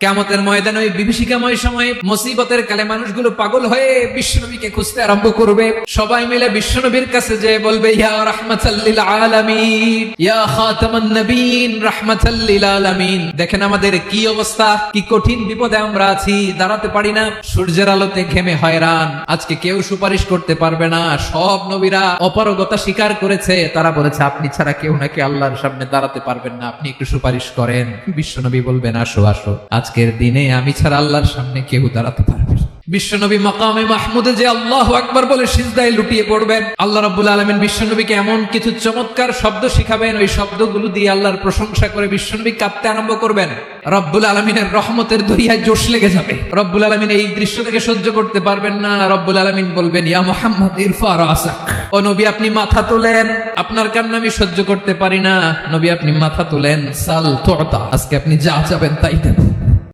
কিয়ামতের ময়দানে ওই বিভীষিকাময় সময়ে মুসিবতের কালে মানুষগুলো পাগল হয়ে বিশ্বনবীকে খুঁজতে আরম্ভ করবে। সবাই মিলে বিশ্বনবীর কাছে যেয়ে বলবে, ইয়া রাহমাতাল লিল আলামিন, ইয়া খাতামান নবীন, রাহমাতাল লিল আলামিন। দেখেন আমাদের কি অবস্থা, কি কঠিন বিপদে আমরা আছি, দাঁড়াতে পারি না, সূর্যের আলোতে ঘেমে হয়রান। আজকে কেউ সুপারিশ করতে পারবে না। সব নবীরা অপারগতা স্বীকার করেছে, তারা বলেছে আপনি ছাড়া কেউ নাকি আল্লাহর সামনে দাঁড়াতে পারবেন না, আপনি একটু সুপারিশ করেন। বিশ্বনবী বলবেন, আসো আসো, আজকের দিনে আমি ছাড়া আল্লাহর সামনে কেউ দাঁড়াতে পারবে না। বিশ্বনবী মাকামে মাহমুদে যে আল্লাহু আকবার বলে সিজদায় লুটিয়ে পড়বেন, আল্লাহ রাব্বুল আলামিন বিশ্বনবীকে এমন কিছু চমৎকার শব্দ শিখাবেন, ওই শব্দগুলো দিয়ে আল্লাহর প্রশংসা করে বিশ্বনবী কাঁদতে আরম্ভ করবেন। রব্বুল আলামিনের রহমতের দরিয়ায় জোশ লেগে যাবে। রব্বুল আলামিন এই দৃশ্য থেকে সহ্য করতে পারবেন না। রব্বুল আলামিন বলবেন, ইয়া মুহাম্মদ ইরফা রাসাক, ও নবী আপনি মাথা তোলেন, আপনার কান্না আমি সহ্য করতে পারি না। নবী আপনি মাথা তোলেন, সাল তুতা, আজকে আপনি যা চাবেন তাই দেব।